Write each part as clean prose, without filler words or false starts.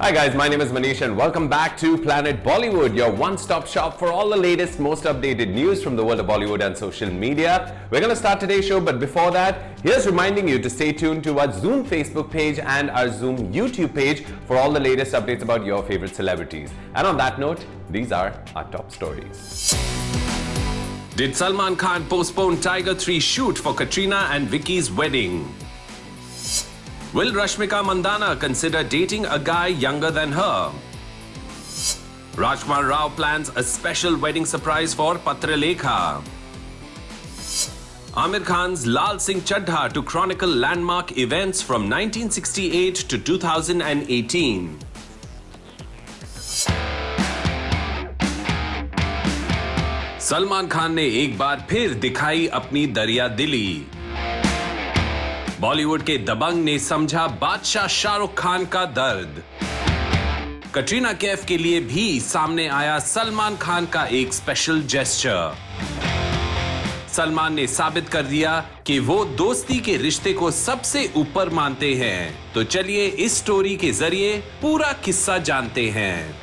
Hi guys, my name is Manish and welcome back to Planet Bollywood, your one-stop shop for all the latest, most updated news from the world of Bollywood and social media. We're going to start today's show, but before that, here's reminding you to stay tuned to our Zoom Facebook page and our Zoom YouTube page for all the latest updates about your favorite celebrities. And on that note, these are our top stories. Did Salman Khan postpone Tiger 3 shoot for Katrina and Vicky's wedding? Will Rashmika Mandanna consider dating a guy younger than her? Rajkumar Rao plans a special wedding surprise for Patralekha. Amir Khan's Lal Singh Chaddha to chronicle landmark events from 1968 to 2018. Salman Khan ने एक बार फिर दिखाई अपनी दरिया दिली। बॉलीवुड के दबंग ने समझा बादशाह शाहरुख खान का दर्द। कटरीना कैफ के लिए भी सामने आया सलमान खान का एक स्पेशल जेस्चर। सलमान ने साबित कर दिया कि वो दोस्ती के रिश्ते को सबसे ऊपर मानते हैं। तो चलिए इस स्टोरी के जरिए पूरा किस्सा जानते हैं।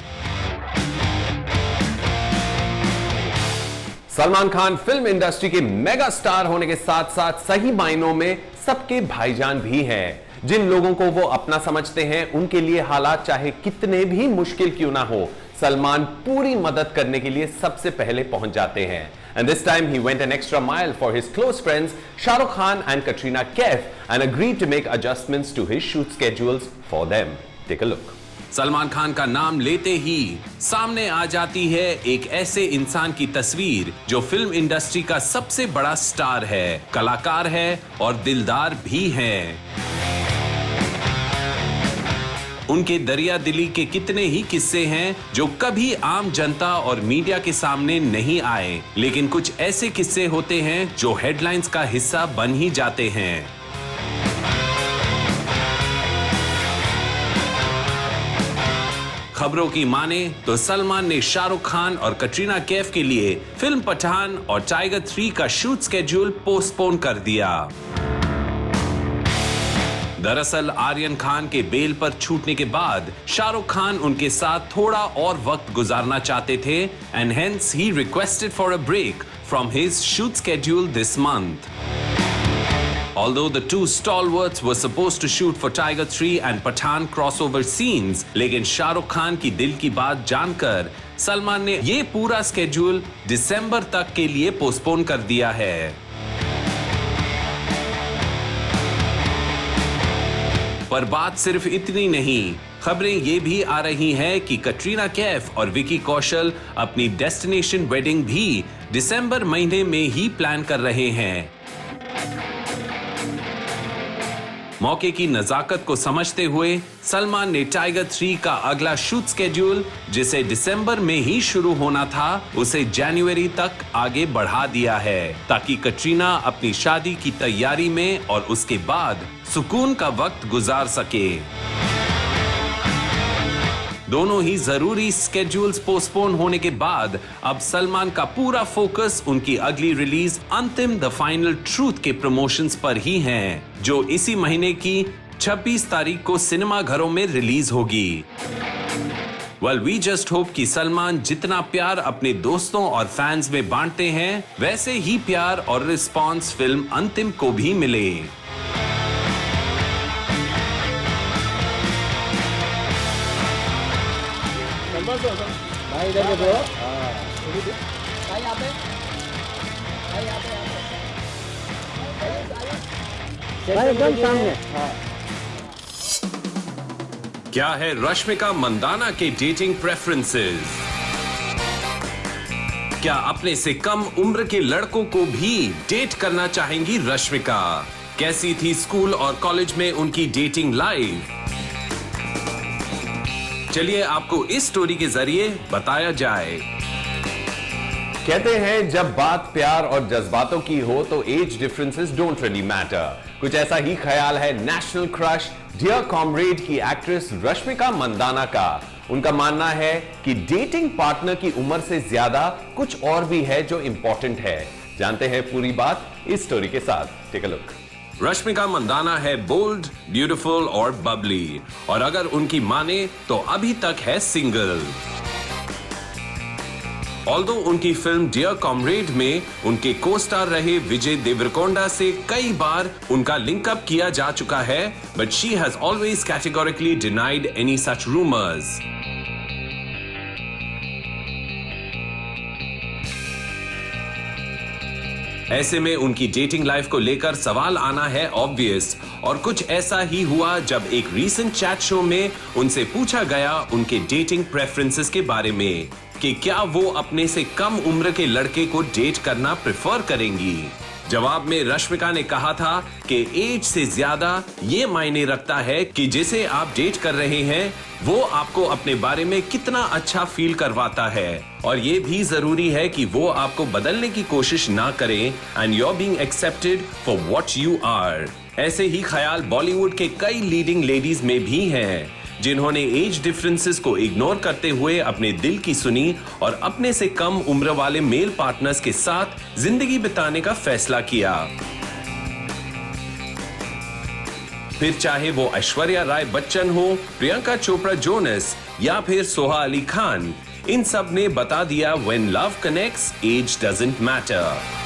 सलमान खान फिल्म इंडस्ट्री के मेगा स्टार होने के साथ साथ सही मायनों में सबके भाईजान भी हैं। जिन लोगों को वो अपना समझते हैं उनके लिए हालात चाहे कितने भी मुश्किल क्यों ना हो, सलमान पूरी मदद करने के लिए सबसे पहले पहुंच जाते हैं। And this time he went an extra mile for his close friends Shah Rukh Khan and Katrina Kaif and agreed to make adjustments to his shoot schedules for them. Take a look. Salman Khan का नाम लेते ही सामने आ जाती है एक ऐसे इंसान की तस्वीर जो फिल्म इंडस्ट्री का सबसे बड़ा स्टार है, कलाकार है और दिलदार भी है। उनके दरिया दिली के कितने ही किस्से हैं जो कभी आम जनता और मीडिया के सामने नहीं आए, लेकिन कुछ ऐसे किस्से होते हैं जो हेडलाइंस का हिस्सा बन ही जाते हैं। खबरों की माने तो सलमान ने शाहरुख खान और कटरीना कैफ के लिए फिल्म पठान और टाइगर 3 का शूट स्केड्यूल पोस्टपोन कर दिया। दरअसल आर्यन खान के बेल पर छूटने के बाद शाहरुख खान उनके साथ थोड़ा और वक्त गुजारना चाहते थे and hence he requested for a break from his shoot schedule this month. Although the two stalwarts were supposed to shoot for Tiger 3 and Pathan crossover scenes, लेकिन शाहरुख खान की दिल की बात जानकर सलमान ने ये पूरा स्केड्यूल दिसंबर तक के लिए पोस्टपोन कर दिया है। पर बात सिर्फ इतनी नहीं, खबरें ये भी आ रही हैं कि कटरीना कैफ और विकी कौशल अपनी डेस्टिनेशन वेडिंग भी दिसंबर महीने में ही प्लान कर रहे हैं। मौके की नजाकत को समझते हुए सलमान ने टाइगर 3 का अगला शूट स्केड्यूल, जिसे दिसंबर में ही शुरू होना था, उसे जनवरी तक आगे बढ़ा दिया है ताकि कटरीना अपनी शादी की तैयारी में और उसके बाद सुकून का वक्त गुजार सके। दोनों ही जरूरी स्केड्यूल्स पोस्टपोन होने के बाद अब सलमान का पूरा फोकस उनकी अगली रिलीज अंतिम द फाइनल ट्रूथ के प्रमोशंस पर ही है, जो इसी महीने की 26 तारीख को सिनेमा घरों में रिलीज होगी। Well, we just hope कि सलमान जितना प्यार अपने दोस्तों और फैंस में बांटते हैं, वैसे ही प्यार और रिस्पॉन्स फिल्म अंतिम को भी मिले। भाई इधर देखो। भाई यहाँ पे, भाई यहाँ पे, भाई एकदम सामने। क्या है रश्मिका मंदाना के डेटिंग प्रेफरेंसेस? क्या अपने से कम उम्र के लड़कों को भी डेट करना चाहेंगी रश्मिका? कैसी थी स्कूल और कॉलेज में उनकी डेटिंग लाइफ? चलिए आपको इस स्टोरी के जरिए बताया जाए। कहते हैं जब बात प्यार और जज्बातों की हो तो age differences don't really matter. कुछ ऐसा ही ख्याल है नेशनल क्रश डियर कॉमरेड की एक्ट्रेस रश्मिका मंदाना का। उनका मानना है कि डेटिंग पार्टनर की उम्र से ज्यादा कुछ और भी है जो इंपॉर्टेंट है। जानते हैं पूरी बात इस स्टोरी के साथ। Take a look. Rashmika Mandanna है बोल्ड, ब्यूटीफुल और बबली, और अगर उनकी माने तो अभी तक है सिंगल। ऑल्दो उनकी फिल्म डियर कॉमरेड में उनके को स्टार रहे विजय देवरकोंडा से कई बार उनका लिंकअप किया जा चुका है, but she has always categorically denied any such rumours. ऐसे में उनकी डेटिंग लाइफ को लेकर सवाल आना है ऑब्वियस, और कुछ ऐसा ही हुआ जब एक रीसेंट चैट शो में उनसे पूछा गया उनके डेटिंग प्रेफरेंसेस के बारे में कि क्या वो अपने से कम उम्र के लड़के को डेट करना प्रेफर करेंगी। जवाब में रश्मिका ने कहा था कि एज से ज्यादा ये मायने रखता है कि जिसे आप डेट कर रहे हैं वो आपको अपने बारे में कितना अच्छा फील करवाता है, और ये भी जरूरी है कि वो आपको बदलने की कोशिश ना करें and you are being accepted for what you are. ऐसे ही ख्याल बॉलीवुड के कई लीडिंग लेडीज में भी हैं, जिन्होंने एज डिफरेंसेस को इग्नोर करते हुए अपने दिल की सुनी और अपने से कम उम्र वाले मेल पार्टनर्स के साथ जिंदगी बिताने का फैसला किया। फिर चाहे वो ऐश्वर्या राय बच्चन हो, प्रियंका चोपड़ा जोनस या फिर सोहा अली खान, इन सब ने बता दिया when love connects age doesn't matter.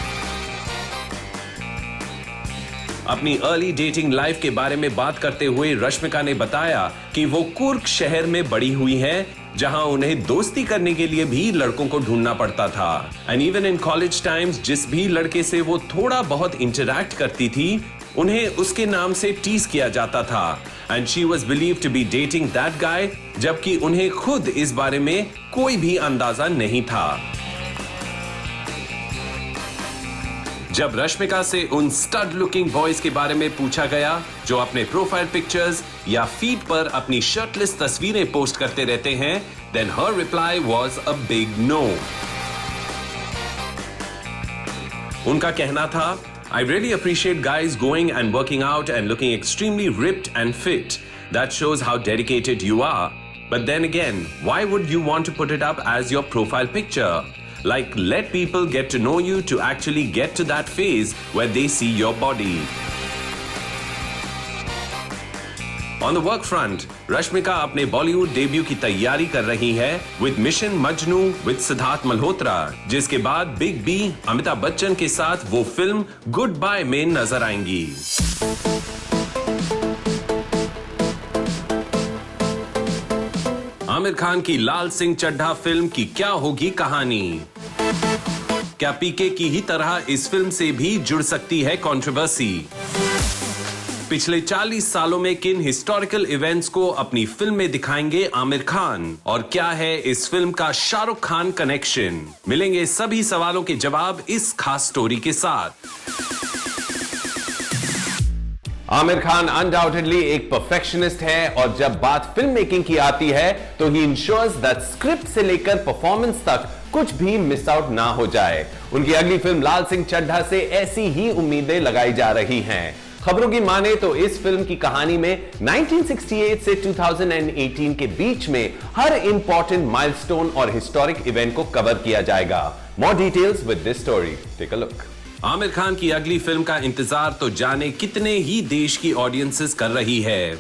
अपनी अर्ली डेटिंग लाइफ के बारे में बात करते हुए रश्मिका ने बताया कि वो कुर्ग शहर में बड़ी हुई हैं, जहां उन्हें दोस्ती करने के लिए भी लड़कों को ढूंढना पड़ता था, and even in college times जिस भी लड़के से वो थोड़ा बहुत इंटरैक्ट करती थी उन्हें उसके नाम से टीज किया जाता था, and she was believed to be dating that guy, जबकि उन्हें खुद इस बारे में कोई भी अंदाजा नहीं था। जब रश्मिका से उन स्टड लुकिंग बॉयज के बारे में पूछा गया जो अपने प्रोफाइल पिक्चर्स या फीड पर अपनी शर्टलेस तस्वीरें पोस्ट करते रहते हैं, देन हर reply was a big no. उनका कहना था, I really appreciate guys going and working out and looking extremely ripped and fit. That shows how dedicated you are. But then again, why would you want to put it up as your profile picture? Like, let people get to know you to actually get to that phase where they see your body. On the work front, Rashmika अपने Bollywood debut की तैयारी कर रही है with mission Majnu with Siddharth Malhotra, जिसके बाद big B Amitabh Bachchan के साथ वो फिल्म गुड बाय में नजर आएंगी। आमिर खान की लाल सिंह चड्ढा फिल्म की क्या होगी कहानी? क्या पीके की ही तरह इस फिल्म से भी जुड़ सकती है कंट्रोवर्सी? पिछले 40 सालों में किन हिस्टोरिकल इवेंट्स को अपनी फिल्म में दिखाएंगे आमिर खान, और क्या है इस फिल्म का शाहरुख खान कनेक्शन? मिलेंगे सभी सवालों के जवाब इस खास स्टोरी के साथ। आमिर खान अनडाउटेडली एक परफेक्शनिस्ट है, और जब बात फिल्म मेकिंग की आती है तो ही इंश्योर्स दैट स्क्रिप्ट से लेकर परफॉर्मेंस तक कुछ भी मिस आउट ना हो जाए। उनकी अगली फिल्म लाल सिंह चड्ढा से ऐसी ही उम्मीदें लगाई जा रही हैं। खबरों की माने तो इस फिल्म की कहानी में 1968 से 2018 के बीच में हर इंपॉर्टेंट माइलस्टोन और हिस्टोरिक इवेंट को कवर किया जाएगा। More details with this story, take a look. Aamir Khan की अगली फिल्म का इंतजार तो जाने कितने ही देश की ऑडियंसेस कर रही है,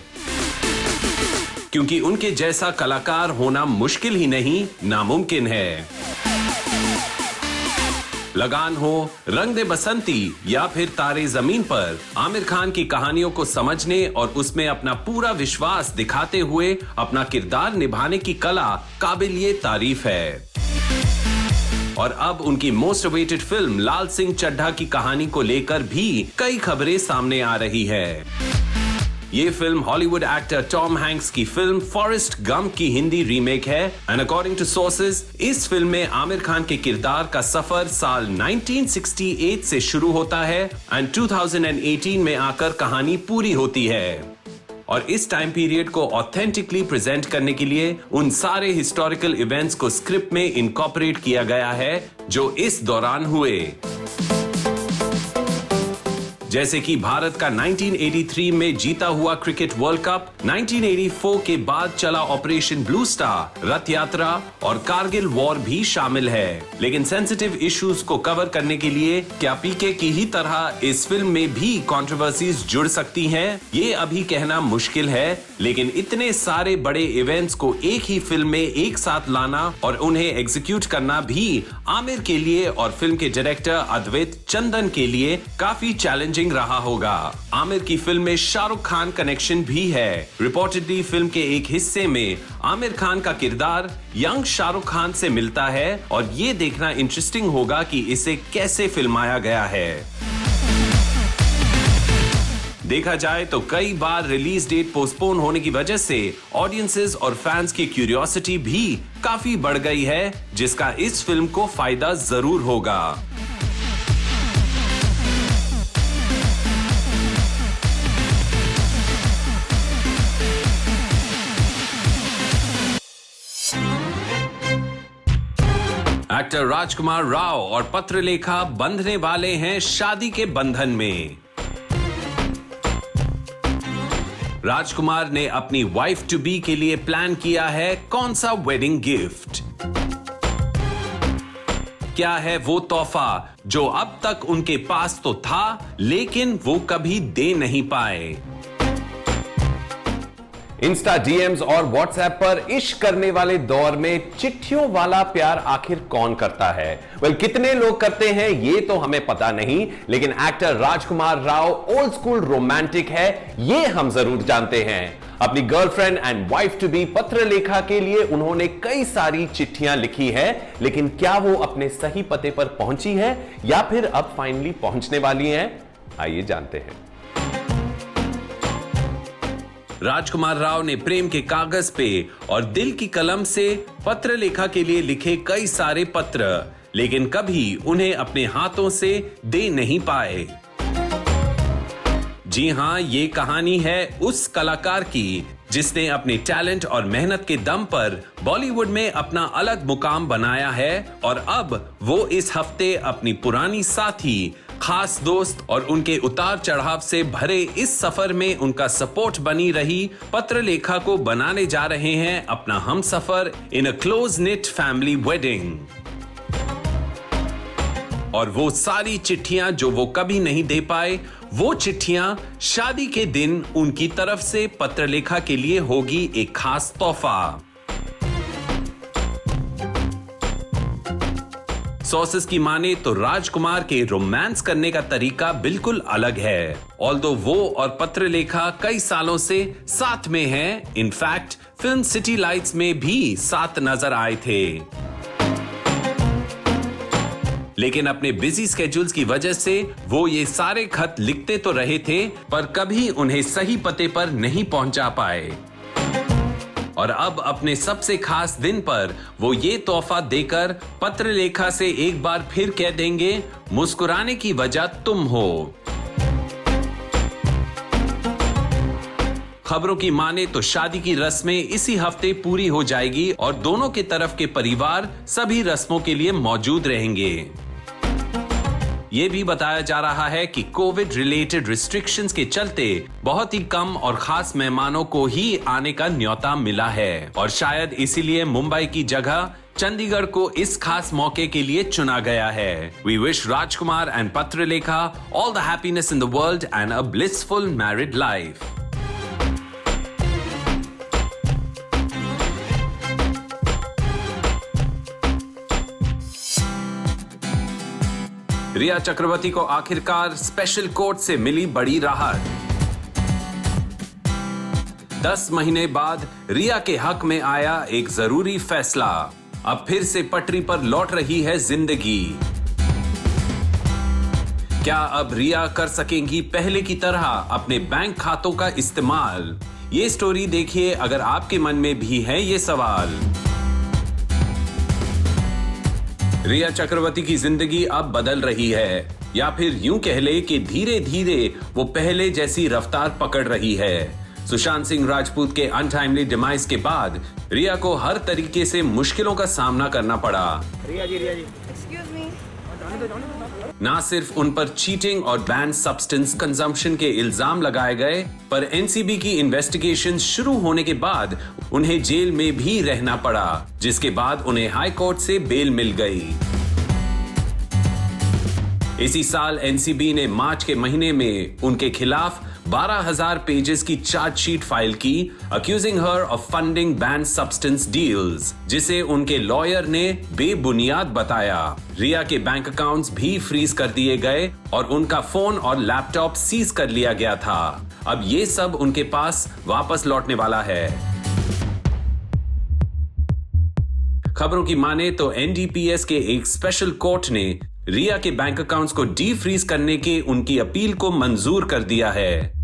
क्योंकि उनके जैसा कलाकार होना मुश्किल ही नहीं, नामुमकिन है। लगान हो, रंग दे बसंती या फिर तारे जमीन पर, आमिर खान की कहानियों को समझने और उसमें अपना पूरा विश्वास दिखाते हुए अपना किरदार निभाने की कला काबिलिए तारीफ है। और अब उनकी मोस्ट अवेटेड फिल्म लाल सिंह चड्ढा की कहानी को लेकर भी कई खबरें सामने आ रही है। ये film Hollywood actor Tom Hanks की फिल्म फॉरेस्ट गंप की हिंदी रीमेक है, एंड अकॉर्डिंग टू सोर्सेज इस फिल्म में आमिर खान के किरदार का सफर साल 1968 से शुरू होता है एंड 2018 में आकर कहानी पूरी होती है। और इस टाइम पीरियड को ऑथेंटिकली प्रेजेंट करने के लिए उन सारे हिस्टोरिकल इवेंट्स को स्क्रिप्ट में इनकॉर्पोरेट किया गया है जो इस दौरान हुए। जैसे कि भारत का 1983 में जीता हुआ क्रिकेट वर्ल्ड कप, 1984 के बाद चला ऑपरेशन ब्लू स्टार, रथ यात्रा और कारगिल वॉर भी शामिल है। लेकिन सेंसिटिव इश्यूज को कवर करने के लिए क्या पीके की ही तरह इस फिल्म में भी कंट्रोवर्सीज जुड़ सकती हैं? ये अभी कहना मुश्किल है, लेकिन इतने सारे बड़े इवेंट्स को एक ही फिल्म में एक साथ लाना और उन्हें एग्जीक्यूट करना भी आमिर के लिए और फिल्म के डायरेक्टर अद्वैत चंदन के लिए काफी चैलेंजिंग रहा होगा। आमिर की फिल्म में शाहरुख खान कनेक्शन भी है। रिपोर्टेडली फिल्म के एक हिस्से में आमिर खान का किरदार यंग शाहरुख खान से मिलता है और ये देखना इंटरेस्टिंग होगा कि इसे कैसे फिल्माया गया है। देखा जाए तो कई बार रिलीज डेट पोस्टपोन होने की वजह से ऑडियंसेस और फैंस की क्यूरियोसिटी भी काफी बढ़ गई है, जिसका इस फिल्म को फायदा जरूर होगा। एक्टर राजकुमार राव और पत्रलेखा बंधने वाले हैं शादी के बंधन में। राजकुमार ने अपनी वाइफ टू बी के लिए प्लान किया है कौन सा वेडिंग गिफ्ट। क्या है वो तोहफा जो अब तक उनके पास तो था लेकिन वो कभी दे नहीं पाए। इंस्टा डीएम्स और व्हाट्सएप पर इश्क करने वाले दौर में चिट्ठियों वाला प्यार आखिर कौन करता है? कितने लोग करते हैं ये तो हमें पता नहीं, लेकिन actor Rajkummar Rao old school romantic है ये हम जरूर जानते हैं। अपनी girlfriend and wife to be Patralekha के लिए उन्होंने कई सारी चिट्ठियां लिखी है, लेकिन क्या वो अपने सही पते पर पहुंची है या फिर अब फाइनली पहुंचने वाली हैं? आइए जानते हैं। राजकुमार राव ने प्रेम के कागज पे और दिल की कलम से पत्रलेखा के लिए लिखे कई सारे पत्र, लेकिन कभी उन्हें अपने हाथों से दे नहीं पाए। जी हां, ये कहानी है उस कलाकार की जिसने अपने टैलेंट और मेहनत के दम पर बॉलीवुड में अपना अलग मुकाम बनाया है और अब वो इस हफ्ते अपनी पुरानी साथी, खास दोस्त और उनके उतार चढ़ाव से भरे इस सफर में उनका सपोर्ट बनी रही पत्रलेखा को बनाने जा रहे हैं अपना हमसफर in a close knit family wedding. और वो सारी चिट्ठियां जो वो कभी नहीं दे पाए, वो चिट्ठियां शादी के दिन उनकी तरफ से पत्रलेखा के लिए होगी एक खास तोहफा। सोर्सेस की माने तो राजकुमार के रोमांस करने का तरीका बिल्कुल अलग है। ऑल्दो वो और पत्रलेखा कई सालों से साथ में हैं, इनफैक्ट फिल्म सिटी लाइट्स में भी साथ नजर आए थे। लेकिन अपने बिजी स्केड्यूल्स की वजह से वो ये सारे खत लिखते तो रहे थे, पर कभी उन्हें सही पते पर नहीं पहुंचा पाए। और अब अपने सबसे खास दिन पर वो ये तोहफा देकर पत्रलेखा से एक बार फिर कह देंगे, मुस्कुराने की वजह तुम हो। खबरों की माने तो शादी की रस्में इसी हफ्ते पूरी हो जाएगी और दोनों के तरफ के परिवार सभी रस्मों के लिए मौजूद रहेंगे। ये भी बताया जा रहा है कि कोविड रिलेटेड रिस्ट्रिक्शंस के चलते बहुत ही कम और खास मेहमानों को ही आने का न्योता मिला है और शायद इसीलिए मुंबई की जगह चंडीगढ़ को इस खास मौके के लिए चुना गया है। We wish Rajkummar and Patralekha all the happiness in the world and a blissful married life. Rhea Chakraborty को आखिरकार स्पेशल कोर्ट से मिली बड़ी राहत। 10 महीने बाद रिया के हक में आया एक जरूरी फैसला। अब फिर से पटरी पर लौट रही है जिंदगी। क्या अब रिया कर सकेंगी पहले की तरह अपने बैंक खातों का इस्तेमाल? ये स्टोरी देखिए अगर आपके मन में भी है ये सवाल। रिया चक्रवर्ती की जिंदगी अब बदल रही है, या फिर यूं कह ले कि धीरे धीरे वो पहले जैसी रफ्तार पकड़ रही है। सुशांत सिंह राजपूत के अनटाइमली डिमाइस के बाद रिया को हर तरीके से मुश्किलों का सामना करना पड़ा। रिया जी एक्सक्यूज मी। ना सिर्फ उन पर चीटिंग और बैन सब्सटेंस कंजम्पशन के इल्जाम लगाए गए, पर एनसीबी की इन्वेस्टिगेशन शुरू होने के बाद उन्हें जेल में भी रहना पड़ा, जिसके बाद उन्हें हाई कोर्ट से बेल मिल गई। इसी साल एनसीबी ने मार्च के महीने में उनके खिलाफ 12,000 पेजेस की चार्जशीट फाइल की, accusing her of funding ban substance deals, जिसे उनके लॉयर ने बेबुनियाद बताया। रिया के बैंक अकाउंट्स भी फ्रीज कर दिए गए और उनका फोन और लैपटॉप सीज कर लिया गया था। अब ये सब उनके पास वापस लौटने वाला है। खबरों की माने तो एनडीपीएस के एक स्पेशल कोर्ट ने रिया के बैंक अकाउंट्स को डी फ्रीज करने के उनकी अपील को मंजूर कर दिया है।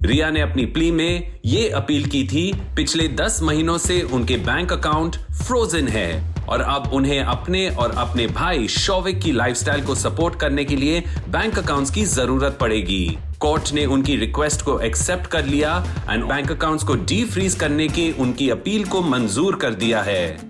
रिया ने अपनी प्ली में ये अपील की थी, पिछले 10 महीनों से उनके बैंक अकाउंट फ्रोजन है और अब उन्हें अपने और अपने भाई शौविक की लाइफस्टाइल को सपोर्ट करने के लिए बैंक अकाउंट्स की जरूरत पड़ेगी। कोर्ट ने उनकी रिक्वेस्ट को एक्सेप्ट कर लिया एंड बैंक अकाउंट्स को डी फ्रीज करने की उनकी अपील को मंजूर कर दिया है।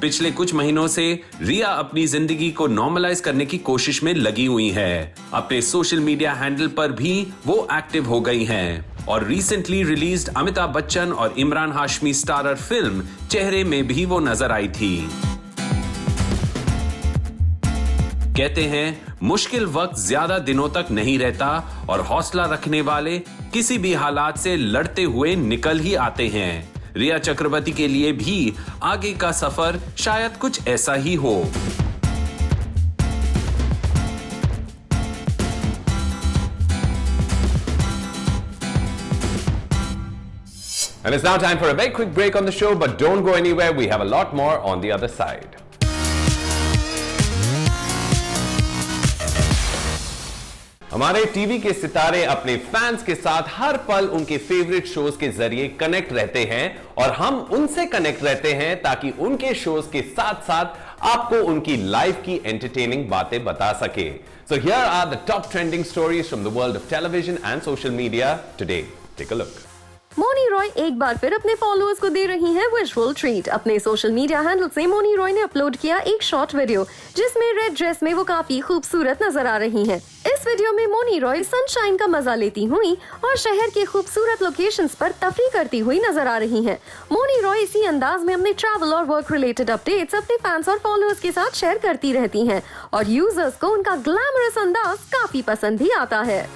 पिछले कुछ महीनों से रिया अपनी जिंदगी को नॉर्मलाइज करने की कोशिश में लगी हुई है। अपने सोशल मीडिया हैंडल पर भी वो एक्टिव हो गई हैं और रिसेंटली रिलीज्ड अमिताभ बच्चन और इमरान हाशमी स्टारर फिल्म चेहरे में भी वो नजर आई थी। कहते हैं मुश्किल वक्त ज्यादा दिनों तक नहीं रहता और हौसला रखने वाले किसी भी हालात से लड़ते हुए निकल ही आते हैं। रिया चक्रवर्ती के लिए भी आगे का सफर शायद कुछ ऐसा ही हो। And it's now time for a very quick break on the show, but don't go anywhere. We have a lot more on the other side. हमारे टीवी के सितारे अपने फैंस के साथ हर पल उनके फेवरेट शोज के जरिए कनेक्ट रहते हैं और हम उनसे कनेक्ट रहते हैं ताकि उनके शोज के साथ साथ आपको उनकी लाइफ की एंटरटेनिंग बातें बता सके। So here are the top trending stories from the world of television and social media today. Take a look. Moni Roy एक बार फिर अपने फॉलोअर्स को दे रही हैं विजुअल ट्रीट। अपने सोशल मीडिया हैंडल से मोनी रॉय ने अपलोड किया एक शॉर्ट वीडियो जिसमें रेड ड्रेस में वो काफी खूबसूरत नजर आ रही हैं। इस वीडियो में मोनी रॉय सनशाइन का मजा लेती हुई और शहर के खूबसूरत लोकेशंस पर तफरी करती हुई नजर आ रही हैं। मोनी रॉय इसी अंदाज में अपने ट्रैवल और वर्क रिलेटेड अपडेट्स अपने फैंस और फॉलोअर्स के साथ शेयर करती रहती हैं और यूजर्स को उनका ग्लैमरस अंदाज काफी पसंद भी आता है।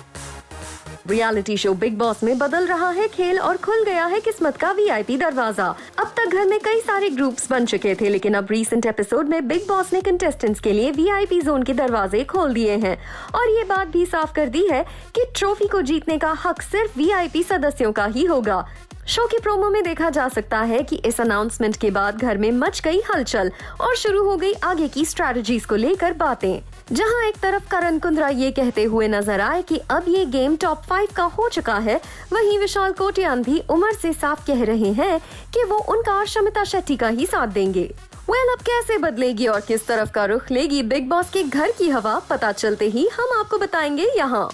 रियलिटी शो बिग बॉस में बदल रहा है खेल और खुल गया है किस्मत का वीआईपी दरवाजा। अब तक घर में कई सारे ग्रुप्स बन चुके थे, लेकिन अब रीसेंट एपिसोड में बिग बॉस ने कंटेस्टेंट्स के लिए वीआईपी जोन के दरवाजे खोल दिए हैं और ये बात भी साफ कर दी है कि ट्रॉफी को जीतने का हक सिर्फ वीआईपी सदस्यों का ही होगा। शो की प्रोमो में देखा जा सकता है कि इस अनाउंसमेंट के बाद घर में मच गई हलचल और शुरू हो गई आगे की स्ट्रेटजीज को लेकर बातें। जहां एक तरफ करण कुंद्रा ये कहते हुए नजर आए कि अब ये गेम टॉप 5 का हो चुका है, वहीं विशाल कोटियान भी उमर से साफ कह रहे हैं कि वो उनका और शमिता शेट्टी का ही साथ देंगे। अब कैसे बदलेगी और किस तरफ का रुख लेगी बिग बॉस के घर की हवा, पता चलते ही हम आपको बताएंगे यहाँ।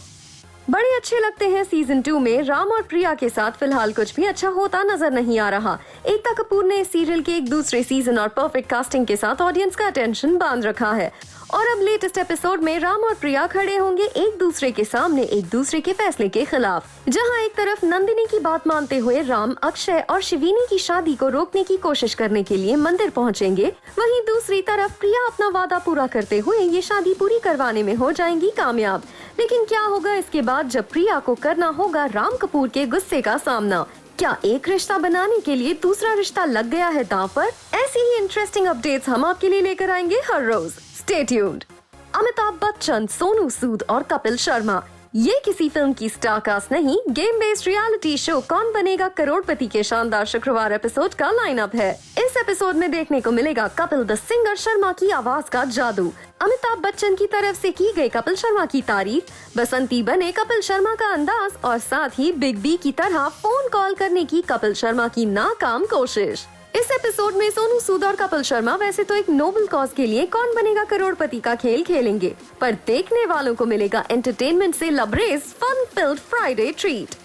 बड़े अच्छे लगते हैं सीजन 2 में राम और प्रिया के साथ फिलहाल कुछ भी अच्छा होता नजर नहीं आ रहा। एकता कपूर ने इस सीरियल के एक दूसरे सीजन और परफेक्ट कास्टिंग के साथ ऑडियंस का अटेंशन बांध रखा है और अब लेटेस्ट एपिसोड में राम और प्रिया खड़े होंगे एक दूसरे के सामने एक दूसरे के फैसले के खिलाफ। जहां एक तरफ नंदिनी की बात मानते हुए राम अक्षय और शिवीनी की शादी को रोकने की कोशिश करने के लिए मंदिर पहुंचेंगे, वहीं दूसरी तरफ प्रिया अपना वादा पूरा करते हुए ये शादी पूरी करवाने में हो जाएंगी कामयाब। लेकिन क्या होगा इसके बाद जब प्रिया को करना होगा राम कपूर के गुस्से का सामना? क्या एक रिश्ता बनाने के लिए दूसरा रिश्ता लग गया है दांव पर? ऐसी ही इंटरेस्टिंग अपडेट्स हम आपके लिए लेकर आएंगे हर रोज। Stay tuned. अमिताभ बच्चन, सोनू सूद और कपिल शर्मा, ये किसी फिल्म की स्टार कास्ट नहीं, game based reality show Kaun Banega करोड़पति के शानदार शुक्रवार एपिसोड का लाइनअप है। इस एपिसोड में देखने को मिलेगा कपिल द सिंगर शर्मा की आवाज का जादू, अमिताभ बच्चन की तरफ से की गई कपिल शर्मा की तारीफ, बसंती बने कपिल शर्मा का अंदाज और साथ ही बिग बी की तरह फोन कॉल करने की कपिल शर्मा की नाकाम कोशिश। इस एपिसोड में सोनू सूद और कपिल शर्मा वैसे तो एक नोबल कॉज के लिए कौन बनेगा करोड़पति का खेल खेलेंगे, पर देखने वालों को मिलेगा एंटरटेनमेंट से लबरेज fun filled Friday treat.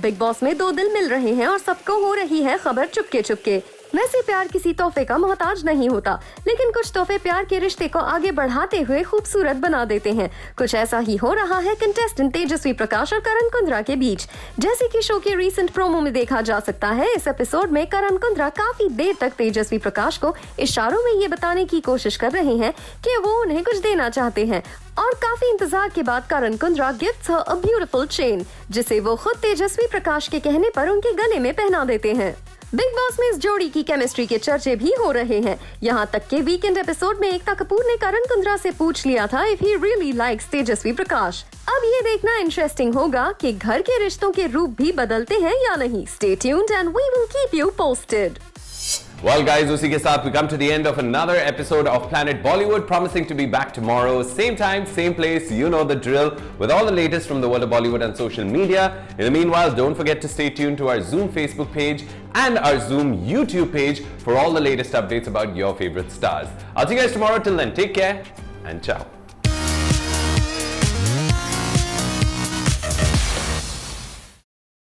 Bigg Boss में 2 दिल मिल रहे हैं और सबको हो रही है खबर चुपके चुपके। वैसे प्यार किसी तोहफे का मोहताज नहीं होता, लेकिन कुछ तोहफे प्यार के रिश्ते को आगे बढ़ाते हुए खूबसूरत बना देते हैं। कुछ ऐसा ही हो रहा है कंटेस्टेंट तेजस्वी प्रकाश और करण कुंद्रा के बीच। जैसे कि शो के रीसेंट प्रोमो में देखा जा सकता है, इस एपिसोड में करण कुंद्रा काफी देर तक तेजस्वी प्रकाश को इशारों में ये बताने की कोशिश कर रहे हैं कि वो उन्हें कुछ देना चाहते हैं, और काफी इंतजार के बाद Karan Kundrra gifts her a beautiful chain, जिसे वो खुद तेजस्वी प्रकाश के कहने पर उनके गले में पहना देते हैं। बिग बॉस में इस जोड़ी की केमिस्ट्री के चर्चे भी हो रहे हैं। यहाँ तक के वीकेंड एपिसोड में एकता कपूर ने करण कुंद्रा से पूछ लिया था if he really likes Tejasswi Prakash. अब ये देखना इंटरेस्टिंग होगा कि घर के रिश्तों के रूप भी बदलते हैं या नहीं। Stay tuned and we will keep you posted. Well guys, उसी के साथ we come to the end of another episode of Planet Bollywood, promising to be back tomorrow, same time, same place, you know the drill, with all the latest from the world of Bollywood and social media. In the meanwhile, don't forget to stay tuned to our Zoom Facebook page and our Zoom YouTube page for all the latest updates about your favorite stars. I'll see you guys tomorrow. Till then, take care and ciao.